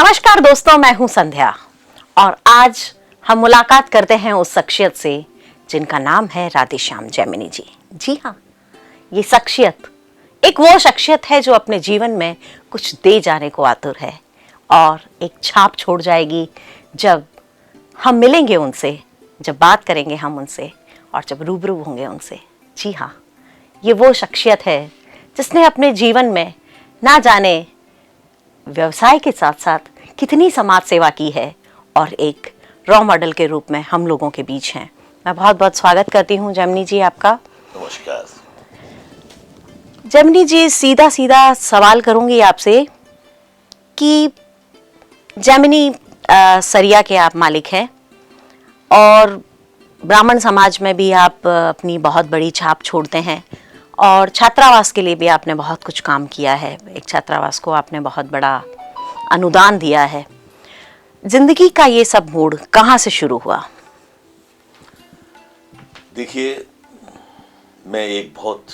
नमस्कार दोस्तों, मैं हूं संध्या और आज हम मुलाकात करते हैं उस शख्सियत से जिनका नाम है राधेश्याम जैमिनी जी। जी हाँ, ये शख्सियत एक वो शख्सियत है जो अपने जीवन में कुछ दे जाने को आतुर है और एक छाप छोड़ जाएगी जब हम मिलेंगे उनसे, जब बात करेंगे हम उनसे और जब रूबरू होंगे उनसे। जी हाँ, ये वो शख्सियत है जिसने अपने जीवन में ना जाने व्यवसाय के साथ साथ कितनी समाज सेवा की है और एक रॉ मॉडल के रूप में हम लोगों के बीच हैं। मैं बहुत बहुत स्वागत करती हूँ जैमिनी जी आपका। नमस्कार। जैमिनी जी, सीधा सीधा सवाल करूंगी आपसे कि जैमिनी सरिया के आप मालिक हैं और ब्राह्मण समाज में भी आप अपनी बहुत बड़ी छाप छोड़ते हैं और छात्रावास के लिए भी आपने बहुत कुछ काम किया है। एक छात्रावास को आपने बहुत बड़ा अनुदान दिया है। जिंदगी का ये सब मोड़ कहाँ से शुरू हुआ? देखिए, मैं एक बहुत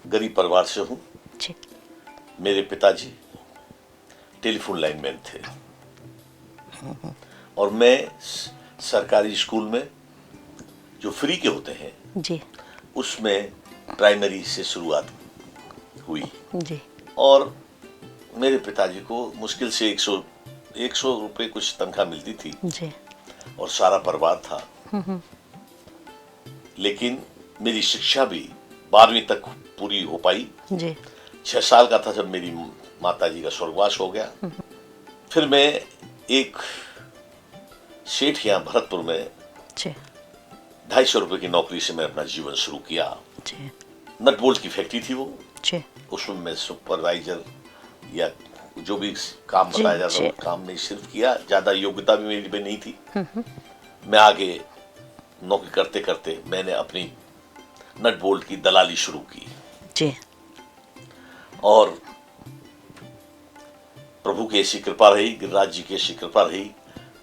गरीब परिवार से हूँ। जी। मेरे पिताजी टेलीफोन लाइनमैन थे और मैं सरकारी स्कूल में जो फ्री के होते हैं जी उसमें प्राइमरी से शुरुआत हुई जी और मेरे पिताजी को मुश्किल से 100 रुपए कुछ तनख्वाह मिलती थी जी और सारा परिवार था। लेकिन मेरी शिक्षा भी 12वीं तक पूरी हो पाई। जी 6 साल का था जब मेरी माताजी का स्वर्गवास हो गया। फिर मैं एक सेठ यहाँ भरतपुर में जी 250 रुपए की नौकरी से मैं अपना जीवन शुरू किया। जी नट बोल्ट की फैक्ट्री थी वो। जी उसमें मैं सुपरवाइजर या जो भी काम जी, बताया जाता जी। वो काम नहीं सिर्फ किया। ज्यादा योग्यता भी मेरी में नहीं थी। मैं आगे नौकरी करते करते मैंने अपनी नट बोल्ट की दलाली शुरू की जी और प्रभु की ऐसी कृपा रही, गिरिराज जी की ऐसी कृपा रही,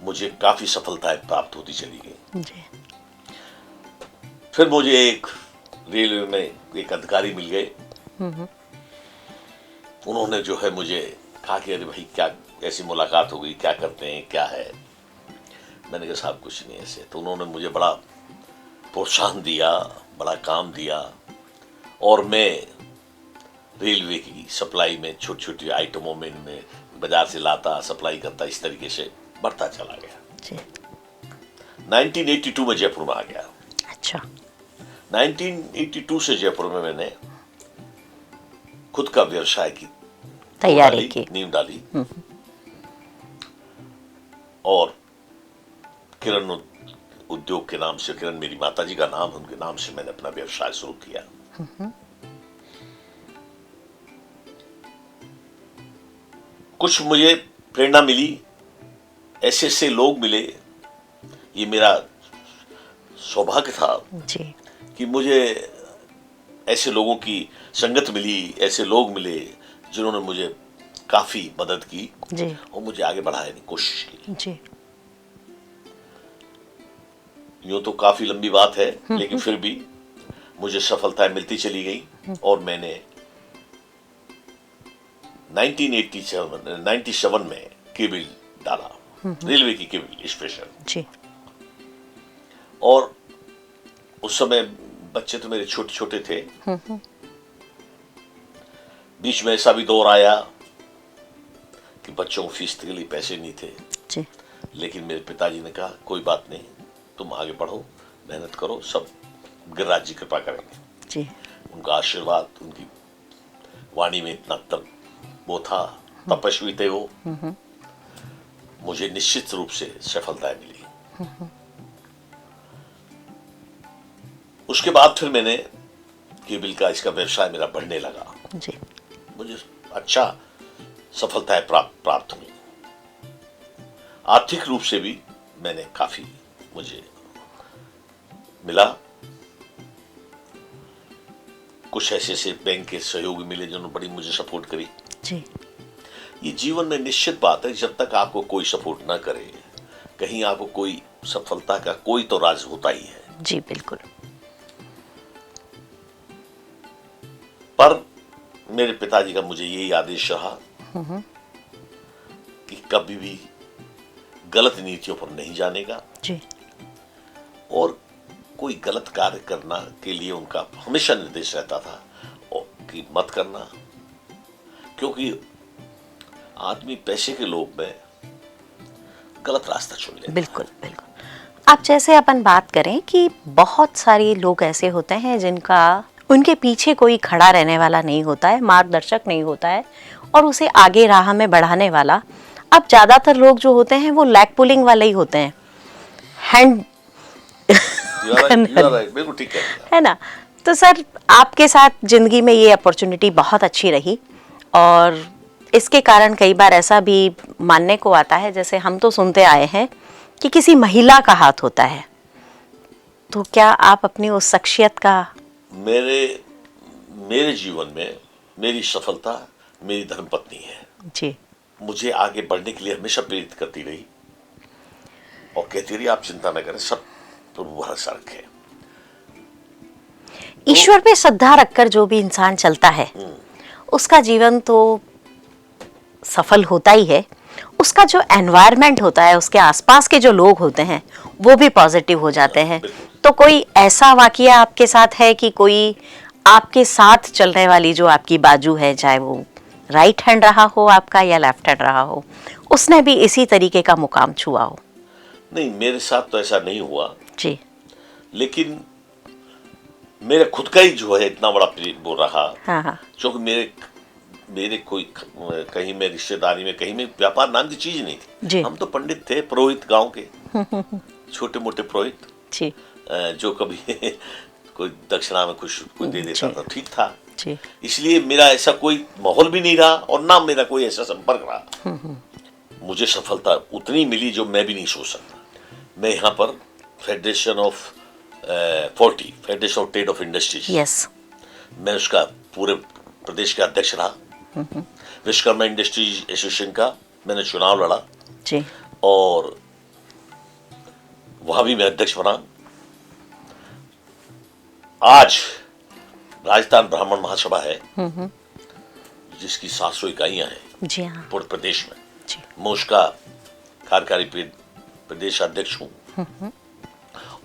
मुझे काफी सफलताएं प्राप्त होती चली गई। जी फिर मुझे एक रेलवे में एक अधिकारी मिल गए। उन्होंने जो है मुझे कहा कि अरे भाई, क्या ऐसी मुलाकात हो गई, क्या करते हैं, क्या है? मैंने कहा साहब कुछ नहीं ऐसे। तो उन्होंने मुझे बड़ा प्रोत्साहन दिया, बड़ा काम दिया और मैं रेलवे की सप्लाई में छोटी छोटी आइटमों में बाजार से लाता, सप्लाई करता, इस तरीके से बढ़ता चला गया। जी 1982 में जयपुर में आ गया। अच्छा। 1982 से जयपुर में मैंने खुद का व्यवसाय की तैयारी की। नींव डाली और किरण उद्योग के नाम से, किरण मेरी माताजी का नाम, उनके नाम से मैंने अपना व्यवसाय शुरू किया। कुछ मुझे प्रेरणा मिली, ऐसे ऐसे लोग मिले। ये मेरा सौभाग्य था जी कि मुझे ऐसे लोगों की संगत मिली, ऐसे लोग मिले जिन्होंने मुझे काफी मदद की जी और मुझे आगे बढ़ाने की कोशिश की। जी यूं तो काफी लंबी बात है, लेकिन फिर भी मुझे सफलताएं मिलती चली गई और मैंने 1997 में केबिल डाला, रेलवे की केबिल स्पेशल। जी और उस समय बच्चे तो मेरे छोटे छोटे थे। बीच में ऐसा भी दौर आया कि बच्चों को फीस के लिए पैसे नहीं थे। जी लेकिन मेरे पिताजी ने कहा कोई बात नहीं, तुम आगे बढ़ो, मेहनत करो, सब गिरिराज जी कृपा करेंगे। जी उनका आशीर्वाद, उनकी वाणी में इतना तब वो था, तपस्वी थे वो। मुझे निश्चित रूप से सफलताएं मिली। उसके बाद फिर मैंने केबिल का इसका व्यवसाय मेरा बढ़ने लगा। जी मुझे अच्छा सफलताएं प्राप्त हुई। आर्थिक रूप से भी मैंने काफी मुझे मिला। कुछ ऐसे ऐसे बैंक के सहयोगी मिले जिन्होंने बड़ी मुझे सपोर्ट करी। जी ये जीवन में निश्चित बात है, जब तक आपको कोई सपोर्ट ना करे, कहीं आपको कोई सफलता का कोई तो राज होता ही है। जी बिल्कुल। पर मेरे पिताजी का मुझे यही आदेश रहा कि कभी भी गलत नीतियों पर नहीं जानेगा जी। और कोई गलत कार्य करना के लिए उनका हमेशा निर्देश रहता था कि मत करना, क्योंकि आदमी पैसे के लोभ में गलत रास्ता चुन लेता है। बिल्कुल बिल्कुल। आप जैसे अपन बात करें कि बहुत सारे लोग ऐसे होते हैं जिनका उनके पीछे कोई खड़ा रहने वाला नहीं होता है, मार्गदर्शक नहीं होता है और उसे आगे राह में बढ़ाने वाला। अब ज़्यादातर लोग जो होते हैं वो लैग पुलिंग वाले ही होते हैं, हैंड बिल्कुल ठीक है ना। तो सर आपके साथ जिंदगी में ये अपॉर्चुनिटी बहुत अच्छी रही और इसके कारण कई बार ऐसा भी मानने को आता है, जैसे हम तो सुनते आए हैं कि किसी महिला का हाथ होता है, तो क्या आप अपनी उस शख्सियत का? मेरे जीवन में मेरी सफलता मेरी धर्मपत्नी है जी। मुझे आगे बढ़ने के लिए हमेशा प्रेरित करती रही और कहती रही आप चिंता न करें, सब प्रभु भरोसा रखें। ईश्वर पे श्रद्धा रखकर जो भी इंसान चलता है उसका जीवन तो सफल होता ही है। उसका जो एनवायरनमेंट होता है, उसके आसपास के जो लोग होते हैं वो भी पॉजिटिव हो जाते हैं। तो कोई ऐसा वाकया आपके साथ है कि कोई आपके साथ चलने वाली जो आपकी बाजू है, चाहे वो राइट हैंड रहा हो आपका या लेफ्ट हैंड रहा हो, उसने भी इसी तरीके का मुकाम छुआ हो? नहीं, मेरे साथ तो ऐसा नहीं हुआ जी। लेकिन मेरे खुद का ही जो है इतना बड़ा वो रहा। हाँ। क्योंकि मेरे कोई कहीं में रिश्तेदारी में कहीं में व्यापार नाम की चीज नहीं थी। हम तो पंडित थे, पुरोहित, गांव के छोटे मोटे पुरोहित जी। जो कभी कोई दक्षिणा में कुछ दे देता था, ठीक था जी। इसलिए मेरा ऐसा कोई माहौल भी नहीं रहा और ना मेरा कोई ऐसा संपर्क रहा। मुझे सफलता उतनी मिली जो मैं भी नहीं सोच सकता। मैं यहाँ पर federation of trade off industries, yes, मैं उसका पूरे प्रदेश का अध्यक्ष रहा। विश्वकर्मा इंडस्ट्रीज एसोसिएशन का मैंने चुनाव लड़ा जी। और वहां भी मैं अध्यक्ष बना। आज राजस्थान ब्राह्मण महासभा है जिसकी 700 इकाइयां हैं जी हाँ, पूरे प्रदेश में जी। मैं उसका कार्यकारी प्रदेश अध्यक्ष हूं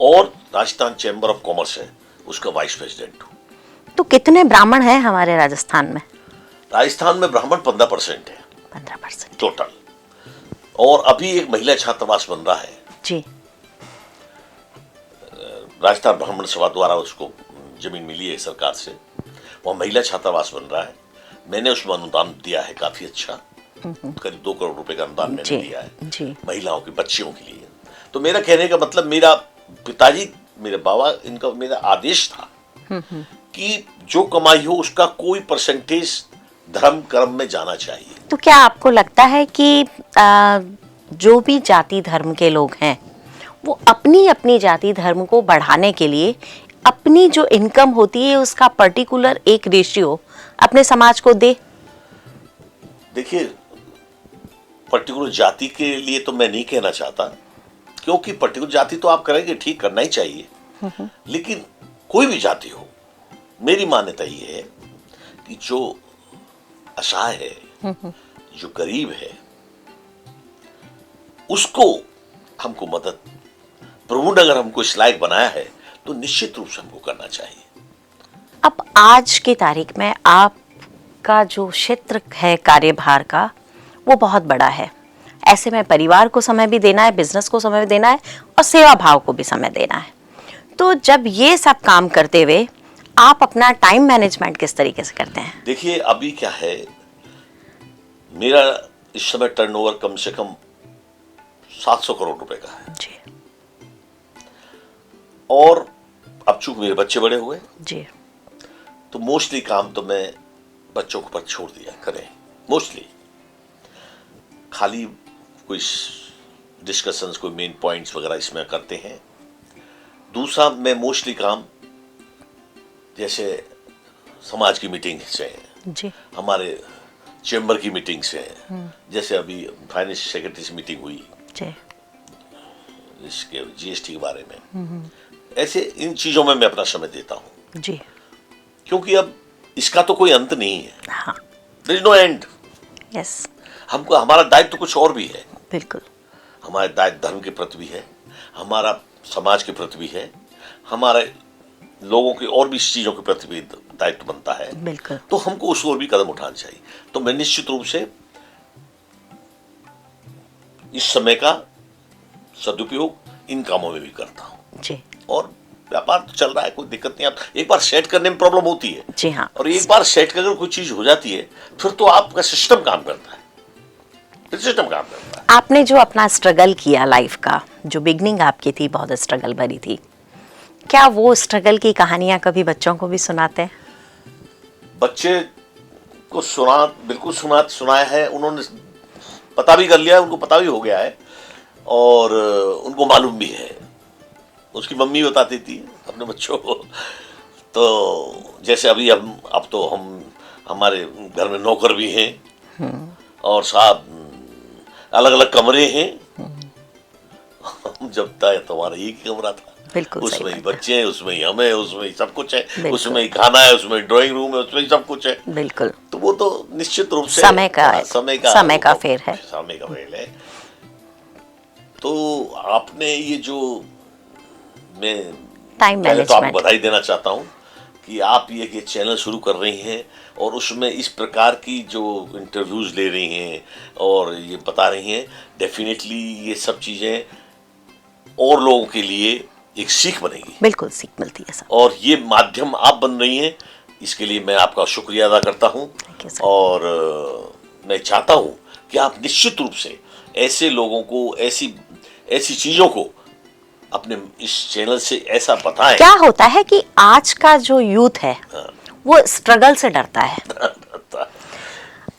और राजस्थान चैम्बर ऑफ कॉमर्स है उसका वाइस प्रेसिडेंट हूं। तो कितने ब्राह्मण हैं हमारे राजस्थान में? राजस्थान में ब्राह्मण 15% है 15% टोटल। और अभी एक महिला छात्रावास बन रहा है जी। राजस्थान ब्राह्मण सभा द्वारा उसको जमीन मिली है सरकार से, वहाँ महिला छात्रावास बन रहा है। मैंने उसमें अनुदान दिया है काफी अच्छा, करीब 2 करोड़ रुपए का अनुदान मैंने दिया है जी। महिलाओं के बच्चियों के लिए। तो मेरा कहने का मतलब, मेरा पिताजी, मेरे बाबा, इनका मेरा आदेश था कि जो कमाई हो उसका कोई परसेंटेज धर्म कर्म में जाना चाहिए। तो क्या आपको लगता है कि जो भी जाति धर्म के लोग हैं वो अपनी अपनी जाति धर्म को बढ़ाने के लिए अपनी जो इनकम होती है उसका पर्टिकुलर एक रेशियो अपने समाज को दे? देखिए, पर्टिकुलर जाति के लिए तो मैं नहीं कहना चाहता, क्योंकि पर्टिकुलर जाति तो आप करेंगे, ठीक, करना ही चाहिए, लेकिन कोई भी जाति हो, मेरी मान्यता ये है कि जो असहाय है, जो गरीब है, उसको हमको मदद, प्रभु ने अगर हमको इस लायक बनाया है तो निश्चित रूप से हमको करना चाहिए। अब आज की तारीख में आपका जो क्षेत्र है कार्यभार का वो बहुत बड़ा है। ऐसे में परिवार को समय भी देना है, बिजनेस को समय भी देना है और सेवा भाव को भी समय देना है। तो जब ये सब काम करते हुए आप अपना टाइम मैनेजमेंट किस तरीके से करते हैं? देखिए, अभी क्या है, मेरा इस समय टर्नओवर कम से कम 700 करोड़ रुपए का है जी। और अब चूंकि मेरे बच्चे बड़े हुए जी, तो मोस्टली काम तो मैं बच्चों के ऊपर छोड़ दिया करें। मोस्टली खाली कोई डिस्कशंस, कोई मेन पॉइंट्स वगैरह इसमें करते हैं। दूसरा, मैं मोस्टली काम जैसे समाज की मीटिंग से, जी। हमारे चैम्बर की मीटिंग से, जैसे अभी फाइनेंस सेक्रेटरी से मीटिंग हुई जी। इसके जीएसटी के बारे में, ऐसे इन चीजों में मैं अपना समय देता हूं जी। क्योंकि अब इसका तो कोई अंत नहीं है। हाँ। There is no end. Yes. हमको हमारा दायित्व कुछ और भी है। बिल्कुल। हमारा दायित्व धर्म के प्रति भी है, हमारा समाज के प्रति भी है, हमारे लोगों के और भी चीजों के प्रति भी दायित्व बनता है। बिल्कुल। तो हमको उस ओर भी कदम उठाना चाहिए। तो मैं निश्चित रूप से इस समय का सदुपयोग इन कामों में भी करता हूँ। जी। और व्यापार तो चल रहा है, कोई दिक्कत नहीं। आप एक बार सेट करने में प्रॉब्लम होती है। जी हाँ। और एक बार सेट अगर कोई चीज हो जाती है फिर तो आपका सिस्टम काम करता है, फिर सिस्टम काम करता है। आपने जो अपना स्ट्रगल किया लाइफ का, जो बिगनिंग आपकी थी बहुत स्ट्रगल भरी थी, क्या वो स्ट्रगल की कहानियां कभी बच्चों को भी सुनाते हैं? बच्चे को बिल्कुल सुनाया है। उन्होंने पता भी कर लिया है, उनको पता भी हो गया है और उनको मालूम भी है। उसकी मम्मी बताती थी अपने बच्चों को। तो जैसे अभी अब तो हम हमारे घर में नौकर भी हैं और साहब अलग अलग कमरे हैं। हम जब था तो हमारा एक ही कमरा था, बिल्कुल। उसमें ही बच्चे हैं, उसमें ही हमें, उसमें ही सब कुछ है, उसमें ही खाना है, उसमें ही ड्राइंग रूम है, उसमें ही सब कुछ है। बिल्कुल। तो वो तो निश्चित रूप से समय का फेर है। समय का फेर है। तो आपने ये जो मैं टाइम पहले तो आपको मैनेजमेंट, बधाई देना चाहता हूँ कि आप ये चैनल शुरू कर रही हैं और उसमें इस प्रकार की जो इंटरव्यूज ले रही हैं और ये बता रही हैं। डेफिनेटली ये सब चीजें और लोगों के लिए एक सीख बनेगी। बिल्कुल सीख मिलती है सर। और ये माध्यम आप बन रही हैं, इसके लिए मैं आपका शुक्रिया अदा करता हूँ। और मैं चाहता हूँ कि आप निश्चित रूप से ऐसे लोगों को, ऐसी चीजों को अपने इस चैनल से ऐसा बताएं। क्या होता है कि आज का जो यूथ है वो स्ट्रगल से डरता है।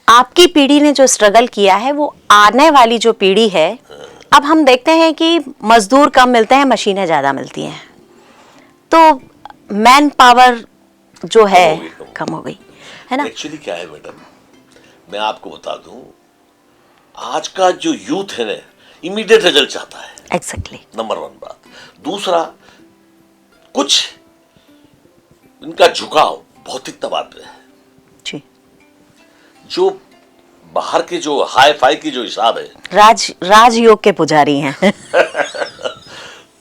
आपकी पीढ़ी ने जो स्ट्रगल किया है, वो आने वाली जो पीढ़ी है, अब हम देखते हैं कि मजदूर कम मिलते हैं, मशीनें ज्यादा मिलती हैं, तो मैन पावर जो है कम हो गई है ना। एक्चुअली क्या है मैडम, मैं आपको बता दूं, आज का जो यूथ है ना, इमीडिएट रिजल्ट चाहता है। एग्जैक्टली। नंबर 1 बात। दूसरा, कुछ इनका झुकाव भौतिकतावाद पे है जी। जो बाहर के जो हाई फाई की जो हिसाब है, राजयोग के पुजारी हैं।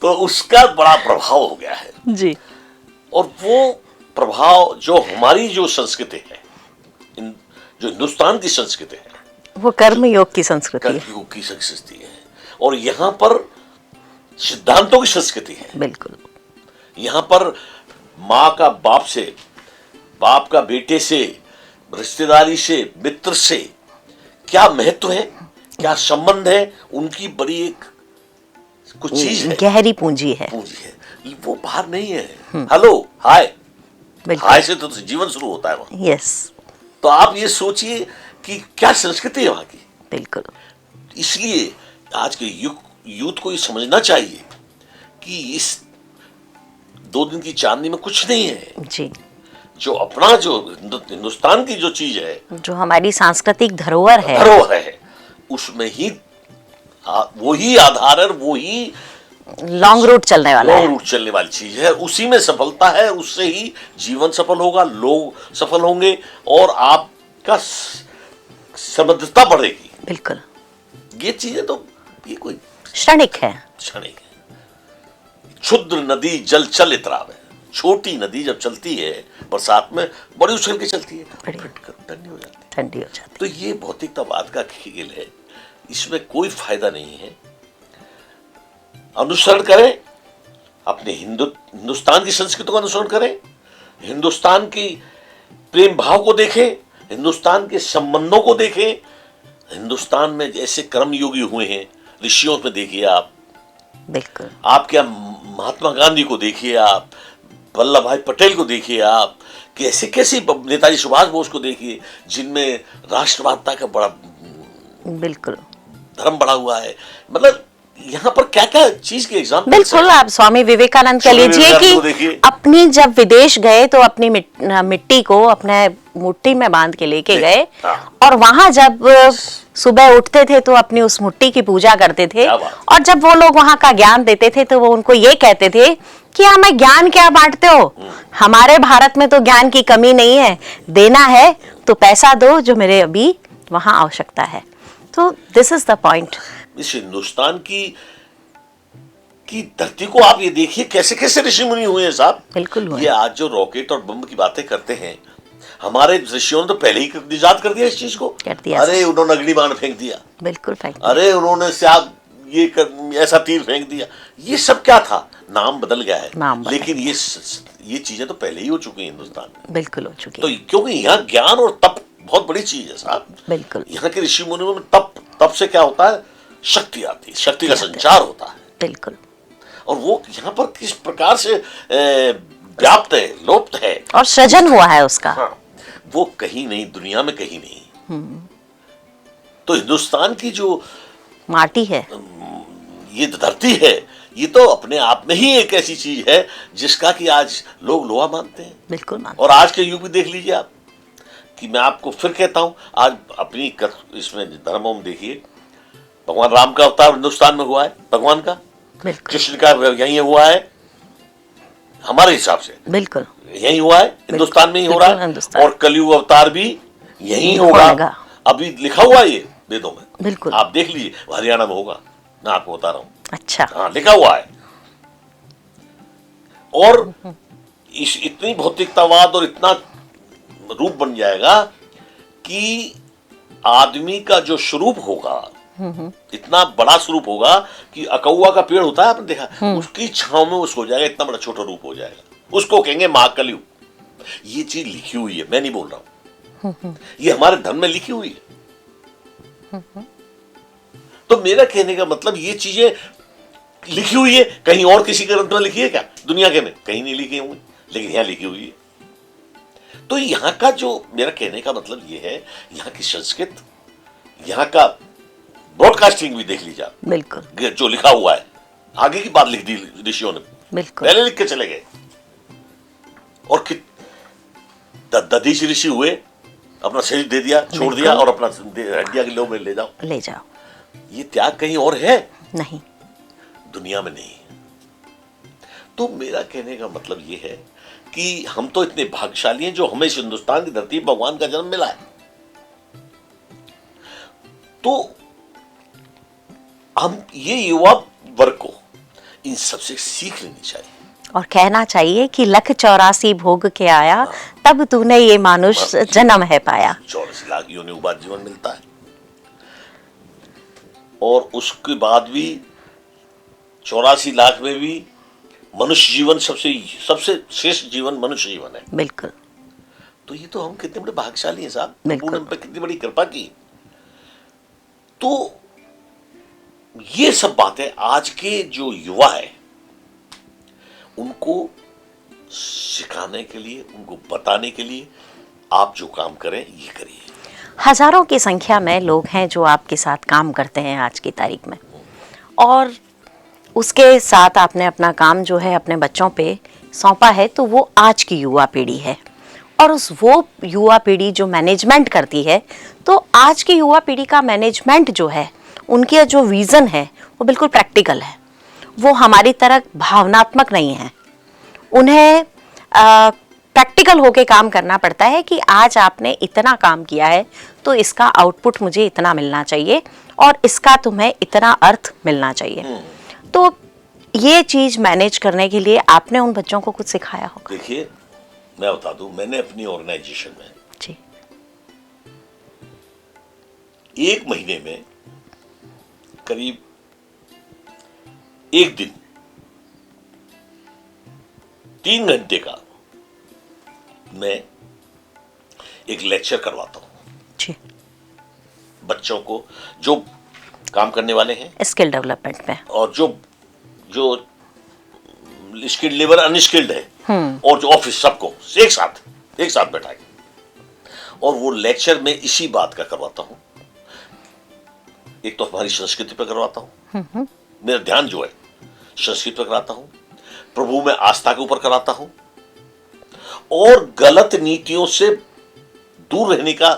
तो उसका बड़ा प्रभाव हो गया है जी। और वो प्रभाव जो हमारी जो संस्कृति है, जो हिंदुस्तान की संस्कृति है, वो कर्म योग की संस्कृति है। कर्म योग की संस्कृति है और यहाँ पर सिद्धांतों की संस्कृति है। बिल्कुल। यहाँ पर माँ का बाप से, बाप का बेटे से, रिश्तेदारी से, मित्र से क्या महत्व है, क्या संबंध है, उनकी बड़ी एक कुछ चीज है, गहरी पूंजी है। वो बाहर नहीं है। हेलो हाय, हाय से तो जीवन शुरू होता है वहाँ। यस। तो आप ये सोचिए कि क्या संस्कृति है वहाँ की। बिल्कुल। इसलिए आज के यूथ को ये समझना चाहिए कि इस 2 दिन की चांदनी में कुछ नहीं है जी। जो अपना जो हिंदुस्तान की जो चीज है, जो हमारी सांस्कृतिक धरोहर है, उसमें ही वही आधार है, वही लॉन्ग रूट चलने वाली चीज है। उसी में सफलता है, उससे ही जीवन सफल होगा, लोग सफल होंगे और आपका समृद्धता बढ़ेगी। बिल्कुल। ये चीजें तो ये कोई क्षणिक है। क्षुद्र नदी जल चल इतराव है। छोटी नदी जब चलती है बरसात में, बड़ी उछल के चलती है, ठंडी हो जाती है। तो ये भौतिकतावाद का खेल है, इसमें कोई फायदा नहीं है। अनुसरण करें, अपने हिंदुस्तान की संस्कृति को अनुसरण करें, हिंदुस्तान की प्रेम भाव को देखें, हिंदुस्तान के संबंधों को देखें। हिंदुस्तान में जैसे कर्मयोगी हुए हैं, ऋषियों में देखिए आप। बिल्कुल। आप क्या महात्मा गांधी को देखिए, आप वल्लभ भाई पटेल को देखिए, आप कैसे कैसे नेताजी सुभाष बोस को देखिए, जिनमें राष्ट्रवादता का बड़ा बिल्कुल धर्म बड़ा हुआ है। मतलब यहाँ पर क्या क्या चीज के एग्जाम्पल। बिल्कुल। आप स्वामी विवेकानंद कह लीजिए कि अपनी जब विदेश गए तो अपनी मिट्टी को अपने मुट्ठी में बांध के लेके गए और वहां जब सुबह उठते थे तो अपनी उस मुट्ठी की पूजा करते थे और जब वो लोग वहां का ज्ञान देते थे तो वो उनको ये कहते थे कि हमें ज्ञान क्या बांटते हो, हमारे भारत में तो ज्ञान की कमी नहीं है, देना है तो पैसा दो जो मेरे अभी वहां आवश्यकता है। तो दिस इज द पॉइंट। इस हिंदुस्तान की धरती को आप ये देखिए कैसे कैसे ऋषि मुनि हुए हैं साहब। बिल्कुल हुए। ये आज जो रॉकेट और बम की बातें करते हैं, हमारे ऋषियों ने तो पहले ही निजात कर दिया इस चीज को। कर दिया। अरे उन्होंने अग्निबाण फेंक दिया, बिल्कुल फेंक दिया। अरे उन्होंने ऐसा तीर फेंक दिया। ये सब क्या था? नाम बदल गया है, लेकिन ये चीजें तो पहले ही हो चुकी हैं हिंदुस्तान में। बिल्कुल हो चुकी तो क्योंकि यहाँ ज्ञान और तप बहुत बड़ी चीज है साहब। बिल्कुल। यहाँ के ऋषि मुनियों में तप से क्या होता है? शक्ति आती है, शक्ति का संचार होता है। बिल्कुल। और वो यहाँ पर किस प्रकार से व्याप्त है, लोप्त है और सृजन हुआ है उसका। हाँ, वो कहीं नहीं, दुनिया में कहीं नहीं। तो हिंदुस्तान की जो माटी है, ये धरती है, ये तो अपने आप में ही एक ऐसी चीज है जिसका कि आज लोग लोहा मानते हैं। बिल्कुल मानते। और आज के युग में देख लीजिए आप, कि मैं आपको फिर कहता हूं, आज अपनी इसमें धर्मों में देखिए, भगवान राम का अवतार हिंदुस्तान में हुआ है, भगवान का। कृष्ण का यही हुआ है, हमारे हिसाब से बिल्कुल यही हुआ है, हिंदुस्तान में ही हो रहा है। और कलयुग अवतार भी यही होगा। अभी लिखा हुआ है ये वेदों में, बिल्कुल आप देख लीजिए, हरियाणा में होगा, मैं आपको बता रहा हूं। अच्छा, हाँ, लिखा हुआ है। और इतनी भौतिकतावाद और इतना रूप बन जाएगा कि आदमी का जो स्वरूप होगा, इतना बड़ा स्वरूप होगा कि अकौआ का पेड़ होता है, आपने देखा, उसकी छांव में उसको हो जाएगा, इतना बड़ा छोटा रूप हो जाएगा। उसको कहेंगे महाकलयुग। ये चीज लिखी हुई है, मैं नहीं बोल रहा हूं, ये हमारे धर्म में लिखी हुई है। तो मेरा कहने का मतलब, ये चीजें लिखी हुई है, कहीं और किसी ग्रंथ में लिखी है क्या? दुनिया के में कहीं नहीं लिखी होंगी, लेकिन यहां लिखी हुई है। तो यहां का जो मेरा कहने का मतलब ये है, यहां की संस्कृत, यहां का ब्रॉडकास्टिंग भी देख लीजिए, बिल्कुल जो लिखा हुआ है, आगे की बात लिख दी ऋषियों ने, बिल्कुल पहले लिख के चले गए। और दधीच ऋषि हुए, अपना शरीर दे दिया, छोड़ दिया, और अपना हड्डियां के लो में ले जाओ। ये त्याग कहीं और है? नहीं, दुनिया में नहीं। तो मेरा कहने का मतलब ये है कि हम तो इतने भाग्यशाली हैं जो हमें इस हिंदुस्तान की धरती पर भगवान का जन्म मिला है। तो हम ये युवा वर्ग को इन सबसे सीख लेनी चाहिए और कहना चाहिए कि लख 84 भोग के आया, तब तूने ये मानुष जन्म है पाया। 84 लाख योनियों बाद जीवन मिलता है, और उसके बाद भी 84 लाख में भी मनुष्य जीवन सबसे श्रेष्ठ जीवन मनुष्य जीवन है। बिल्कुल। तो ये तो हम कितने बड़े भाग्यशाली हैं साहब, बिल्कुल। हम पे कितनी बड़ी कृपा की। तो ये सब बातें आज के जो युवा है उनको सिखाने के लिए, उनको बताने के लिए आप जो काम करें ये करिए। हजारों की संख्या में लोग हैं जो आपके साथ काम करते हैं आज की तारीख में, और उसके साथ आपने अपना काम जो है अपने बच्चों पे सौंपा है, तो वो आज की युवा पीढ़ी है। और वो युवा पीढ़ी जो मैनेजमेंट करती है, तो आज की युवा पीढ़ी का मैनेजमेंट जो है, उनका जो विज़न है वो बिल्कुल प्रैक्टिकल है। वो हमारी तरह भावनात्मक नहीं है। उन्हें प्रैक्टिकल होके काम करना पड़ता है कि आज आपने इतना काम किया है तो इसका आउटपुट मुझे इतना मिलना चाहिए, और इसका तुम्हें इतना अर्थ मिलना चाहिए। तो ये चीज मैनेज करने के लिए आपने उन बच्चों को कुछ सिखाया होगा। देखिए, मैं बता दूं, मैंने अपनी ऑर्गेनाइजेशन में जी, 1 महीने में करीब 1 दिन 3 घंटे का मैं एक लेक्चर करवाता हूं जी, बच्चों को, जो काम करने वाले हैं स्किल डेवलपमेंट में, और जो स्किल्ड लेबर, अनस्किल्ड है, और जो ऑफिस, सबको एक साथ बैठा के, और वो लेक्चर में इसी बात का करवाता हूं। एक तो हमारी संस्कृति पर करवाता हूं, मेरा ध्यान जो है संस्कृति पर कराता हूं, प्रभु में आस्था के ऊपर कराता हूं, और गलत नीतियों से दूर रहने का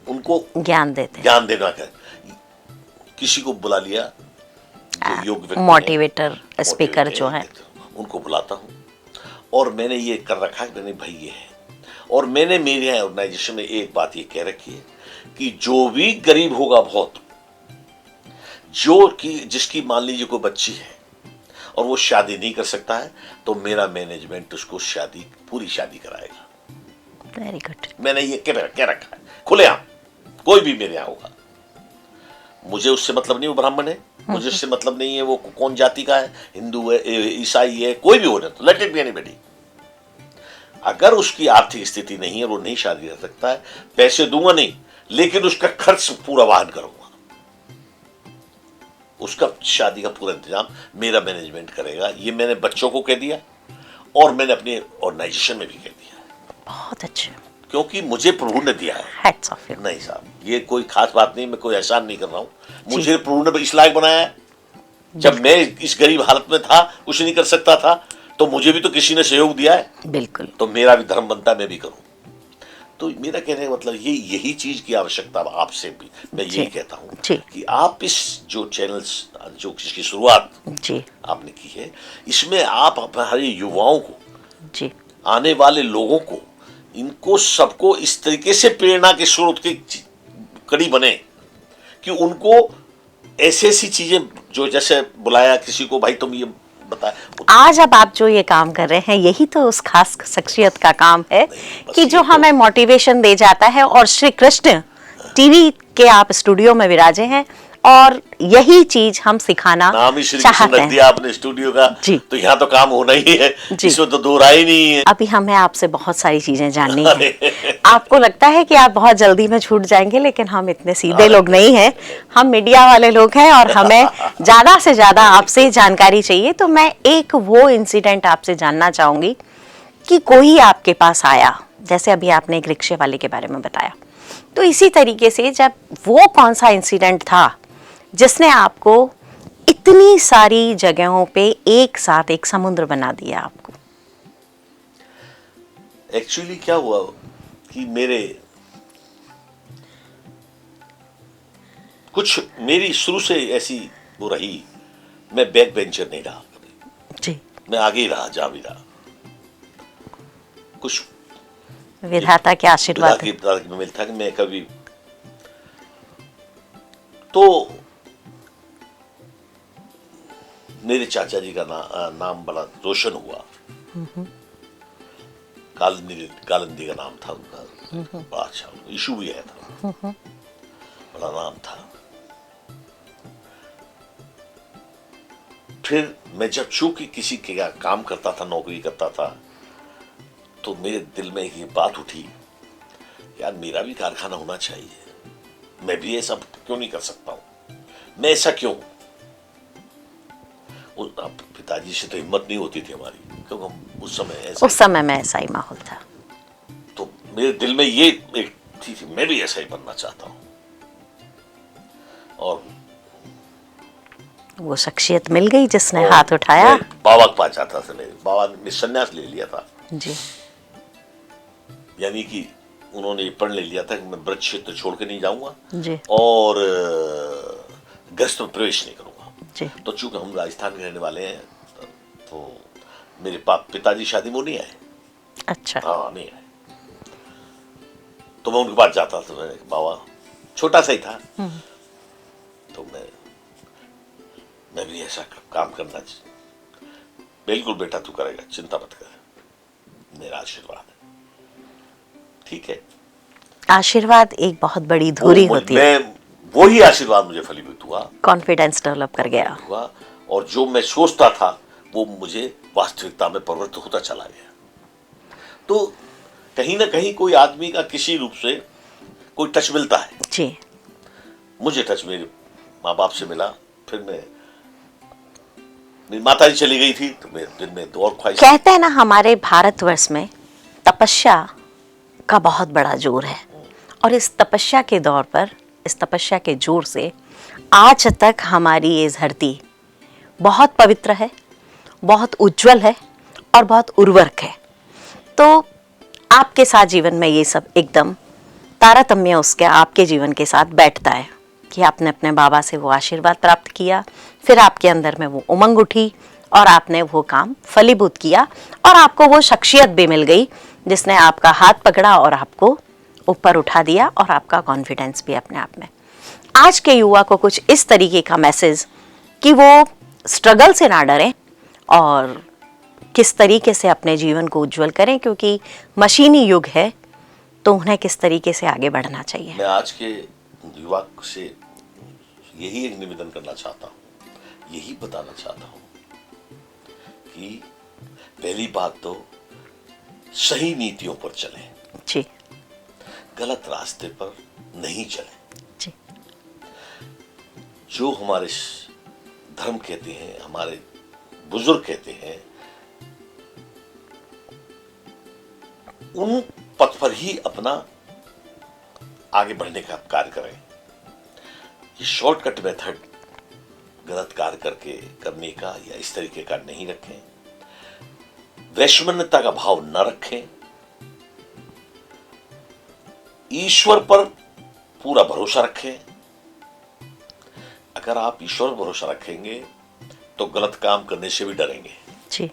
उनको ज्ञान देना है। किसी को बुला लिया, जो योग व्यक्ति, मोटिवेटर स्पीकर जो है, उनको बुलाता हूं, और मैंने ये कर रखा है, मैंने भाई ये है, और मैंने मेरे ऑर्गेनाइजेशन में एक बात ये कह रखी है कि जो भी गरीब होगा बहुत, जो कि जिसकी मान लीजिए कोई बच्ची है और वो शादी नहीं कर सकता है, तो मेरा मैनेजमेंट उसको पूरी शादी कराएगा। Very good. मैंने ये कह रखा है खुलेआम, कोई भी मेरे यहाँ होगा, मुझे उससे मतलब नहीं वो ब्राह्मण है, मुझे उससे मतलब नहीं है वो कौन जाति का है, हिंदू है, ईसाई है, कोई भी होने, तो लेट इट बी एनीबॉडी। अगर उसकी आर्थिक स्थिति नहीं है, वो नहीं शादी कर सकता है, पैसे दूंगा नहीं, लेकिन उसका खर्च पूरा वहन करूंगा, उसका शादी का पूरा इंतजाम मेरा मैनेजमेंट करेगा। ये मैंने बच्चों को कह दिया और मैंने अपने ऑर्गेनाइजेशन में भी कह दिया। बहुत अच्छे। क्योंकि मुझे प्रभु ने दिया है। Hats off you. नहीं साहब, ये कोई खास बात नहीं, मैं कोई एहसान नहीं कर रहा हूं, मुझे प्रभु ने इस लायक बनाया है। जब मैं इस गरीब हालत में था, कुछ नहीं कर सकता था, तो मुझे भी तो किसी ने सहयोग दिया है। बिल्कुल। तो मेरा भी धर्म बनता है मैं भी करूं। तो मेरा कहने का मतलब यही चीज की आवश्यकता आपसे भी मैं यही कहता हूं कि आप इस जो चैनल्स जो इसकी शुरुआत आपने की है, इसमें आप हमारे युवाओं को, आने वाले लोगों को, इनको सबको इस तरीके से प्रेरणा के स्रोत की कड़ी बने कि उनको ऐसी ऐसी चीजें, जो जैसे बुलाया किसी को, भाई तुम ये बता, आज अब आप जो ये काम कर रहे हैं, यही तो उस खास शख्सियत का काम है कि जो हमें मोटिवेशन दे जाता है। और श्री कृष्ण टीवी के आप स्टूडियो में विराजे हैं और यही चीज हम सिखाना नाम ही श्री कृष्ण रख दिया आपने स्टूडियो का, तो यहाँ तो काम होना ही है, इसमें तो दो राय नहीं है। अभी हमें आपसे बहुत सारी चीजें जाननी है। आपको लगता है कि आप बहुत जल्दी में छूट जाएंगे, लेकिन हम इतने सीधे लोग नहीं हैं, हम मीडिया वाले लोग हैं और हमें ज्यादा से ज्यादा आपसे जानकारी चाहिए। तो मैं एक वो इंसिडेंट आपसे जानना चाहूंगी कि कोई आपके पास आया, जैसे अभी आपने एक रिक्शे वाले के बारे में बताया, तो इसी तरीके से जब वो कौन सा इंसिडेंट था जिसने आपको इतनी सारी जगहों पे एक साथ एक समुद्र बना दिया आपको? एक्चुअली क्या हुआ कि मेरी शुरू से ऐसी वो रही, मैं बैक बेंचर नहीं रहा कभी जी, मैं आगे ही रहा, जा भी रहा। कुछ विधाता के आशीर्वाद में मिलता कि मैं कभी, तो मेरे चाचा जी का नाम बड़ा रोशन हुआ, कालिंदी का नाम था उनका, बड़ा अच्छा, इशू भी है था, बड़ा नाम था। फिर मैं जब चूंकि किसी के काम करता था, नौकरी करता था, तो मेरे दिल में ये बात उठी, यार मेरा भी कारखाना होना चाहिए, मैं भी ऐसा क्यों नहीं कर सकता हूं, मैं ऐसा क्यों। पिताजी से तो हिम्मत नहीं होती थी हमारी, क्योंकि उस समय में ऐसा ही माहौल था। तो मेरे दिल में ये एक थी, मैं भी ऐसा ही बनना चाहता हूं। और वो शख्सियत मिल गई जिसने हाथ उठाया। बाबा के पास जाता था, मेरे बाबा ने संन्यास ले लिया था जी, यानी कि उन्होंने ये प्रण ले लिया था कि मैं ब्रज क्षेत्र छोड़ के नहीं जाऊंगा जी, और गृहस्थ में प्रवेश नहीं करूंगा जी। तो चूंकि हम राजस्थान के रहने वाले हैं, तो मेरे पिताजी शादी में नहीं आए। अच्छा। हाँ, नहीं आए। तो मैं उनके पास जाता था, मैं बाबा छोटा सा ही था, तो मैं भी ऐसा काम करना चाहिए। बिल्कुल बेटा तू करेगा, चिंता मत कर, मेरा आशीर्वाद है। ठीक है, आशीर्वाद एक बहुत बड़ी धुरी होती है। वही आशीर्वाद मुझे फलीभूत हुआ, कॉन्फिडेंस डेवलप कर गया हुआ, और जो मैं सोचता था वो मुझे वास्तविकता में परिवर्तित होता चला गया। तो कहीं ना कहीं कोई आदमी का किसी रूप से कोई टच मिलता है जी। मुझे टच मेरे माँ बाप से मिला, फिर मेरी माता जी चली गई थी, तो मेरे दिल में दो और ख्वाहिश। कहते हैं ना, हमारे भारतवर्ष में तपस्या का बहुत बड़ा जोर है, और इस तपस्या के दौर पर, इस तपस्या के जोर से आज तक हमारी ये धरती बहुत पवित्र है, बहुत उज्जवल है और बहुत उर्वरक है। तो आपके साथ जीवन में ये सब एकदम तारतम्य उसके आपके जीवन के साथ बैठता है कि आपने अपने बाबा से वो आशीर्वाद प्राप्त किया, फिर आपके अंदर में वो उमंग उठी और आपने वो काम फलीभूत किया, और आपको वो शख्सियत भी मिल गई जिसने आपका हाथ पकड़ा और आपको ऊपर उठा दिया, और आपका कॉन्फिडेंस भी अपने आप में। आज के युवा को कुछ इस तरीके का मैसेज कि वो स्ट्रगल से ना डरें और किस तरीके से अपने जीवन को उज्जवल करें, क्योंकि मशीनी युग है, तो उन्हें किस तरीके से आगे बढ़ना चाहिए? मैं आज के युवा से यही एक निवेदन करना चाहता हूँ, यही बताना चाहता हूँ कि पहली बात तो सही नीतियों पर चलें, जी गलत रास्ते पर नहीं चलें। जी जो हमारे धर्म कहते हैं, हमारे बुजुर्ग कहते हैं, उन पथ पर ही अपना आगे बढ़ने का कार्य करें। ये शॉर्टकट मेथड गलत कार्य करने का या इस तरीके का नहीं रखें। वैश्वन्यता का भाव न रखें। ईश्वर पर पूरा भरोसा रखें। अगर आप ईश्वर पर भरोसा रखेंगे तो गलत काम करने से भी डरेंगे जी,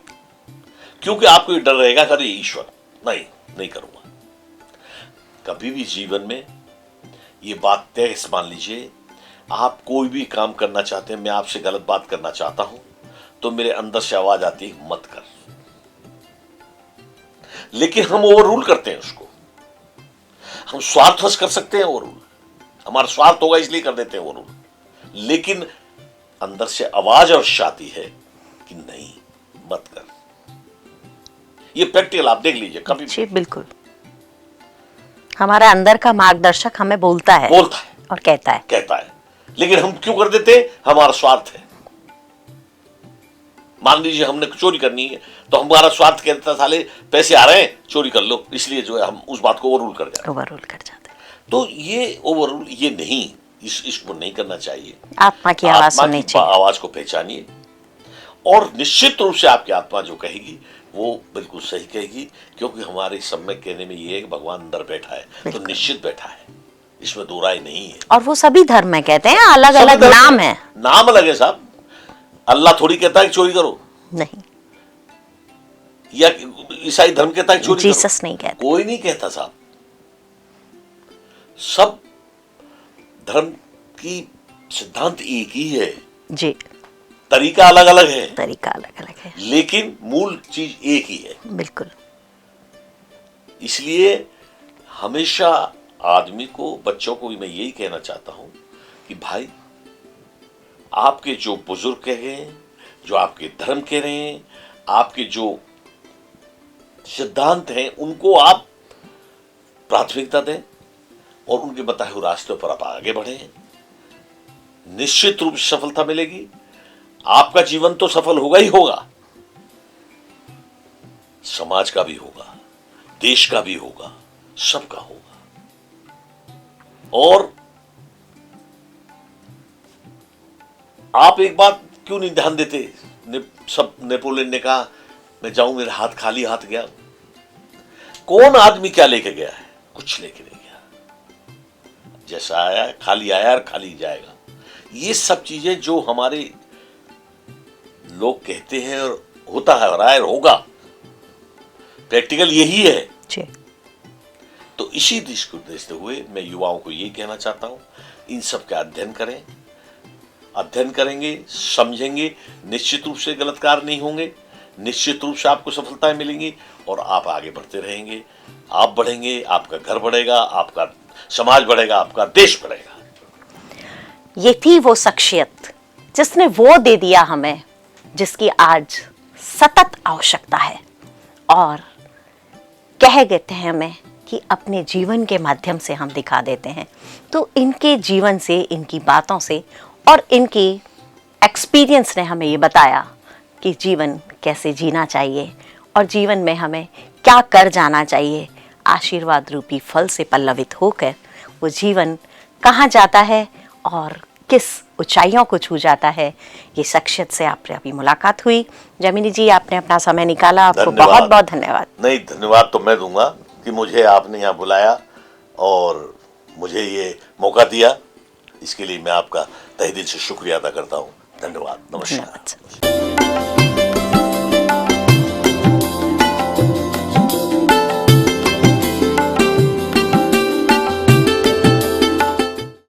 क्योंकि आपको ये डर रहेगा कि अरे ईश्वर नहीं करूंगा। कभी भी जीवन में ये बात तय मान लीजिए, आप कोई भी काम करना चाहते हैं, मैं आपसे गलत बात करना चाहता हूं तो मेरे अंदर से आवाज आती है मत कर, लेकिन हम ओवर रूल करते हैं उसको। हम स्वार्थवश कर सकते हैं ओवर रूल, हमारा स्वार्थ होगा इसलिए कर देते हैं ओवर रूल, लेकिन अंदर से आवाज अवश्य आती है कि नहीं मत कर। ये प्रैक्टिकल आप देख लीजिए कभी जी बिल्कुल। हमारा अंदर का मार्गदर्शक हमें बोलता है और कहता है, लेकिन हम क्यों कर देते? हमारा स्वार्थ है। मान लीजिए हमने चोरी करनी है तो हमारा स्वार्थ कहता है साले पैसे आ रहे हैं चोरी कर लो, इसलिए जो है हम उस बात को ओवररूल कर जाते हैं। तो ये ओवररूल ये नहीं, इसको नहीं करना चाहिए। आत्मा की आवाज सुननी चाहिए। आवाज को पहचानिए और निश्चित रूप से आपकी आत्मा जो कहेगी वो बिल्कुल सही कहेगी, क्योंकि हमारे सब में कहने में ये है कि भगवान अंदर बैठा है तो निश्चित बैठा है, इसमें दो राय नहीं है। और वो सभी धर्म में कहते हैं, अलग अलग नाम है, नाम अलग है साहब। अल्लाह थोड़ी कहता है कि चोरी करो, नहीं, या ईसाई धर्म कहता है कि चोरी जीसस करो, नहीं कहता, कोई नहीं कहता साहब। सब धर्म की सिद्धांत एक ही है जी, तरीका अलग अलग है, लेकिन मूल चीज एक ही है। बिल्कुल। इसलिए हमेशा आदमी को, बच्चों को भी मैं यही कहना चाहता हूं कि भाई आपके जो बुजुर्ग कह रहे हैं, जो आपके धर्म कह रहे हैं, आपके जो सिद्धांत हैं, उनको आप प्राथमिकता दें और उनके बताए हुए रास्तों पर आप आगे बढ़ें। निश्चित रूप से सफलता मिलेगी। आपका जीवन तो सफल होगा ही होगा, समाज का भी होगा, देश का भी होगा, सबका होगा। और आप एक बात क्यों नहीं ध्यान देते? सब नेपोलियन ने कहा मैं जाऊं मेरे हाथ खाली हाथ गया। कौन आदमी क्या लेके गया है? कुछ लेके नहीं गया। जैसा आया खाली आया और खाली जाएगा। ये सब चीजें जो हमारे लोग कहते हैं और होता है और होगा, प्रैक्टिकल यही है जी। तो इसी दिश को देखते हुए मैं युवाओं को यही कहना चाहता हूं, इन सब का अध्ययन करें। अध्ययन करेंगे, समझेंगे, निश्चित रूप से गलत कार्य नहीं होंगे, निश्चित रूप से आपको सफलताएं मिलेंगी और आप आगे बढ़ते रहेंगे। आप बढ़ेंगे, आपका घर बढ़ेगा, आपका समाज बढ़ेगा, आपका देश बढ़ेगा। ये थी वो शख्सियत जिसने वो दे दिया हमें जिसकी आज सतत आवश्यकता है, और कह देते हैं हमें कि अपने जीवन के माध्यम से हम दिखा देते हैं। तो इनके जीवन से, इनकी बातों से और इनकी एक्सपीरियंस ने हमें ये बताया कि जीवन कैसे जीना चाहिए और जीवन में हमें क्या कर जाना चाहिए। आशीर्वाद रूपी फल से पल्लवित होकर वो जीवन कहाँ जाता है और किस ऊंचाइयों को छू जाता है। ये शख्सियत से आपसे अभी मुलाकात हुई। जैमिनी जी, आपने अपना समय निकाला, आपको बहुत बहुत धन्यवाद। नहीं, धन्यवाद तो मैं दूंगा कि मुझे आपने यहाँ बुलाया और मुझे ये मौका दिया, इसके लिए मैं आपका तहे दिल से शुक्रिया अदा करता हूँ। धन्यवाद। नमस्कार।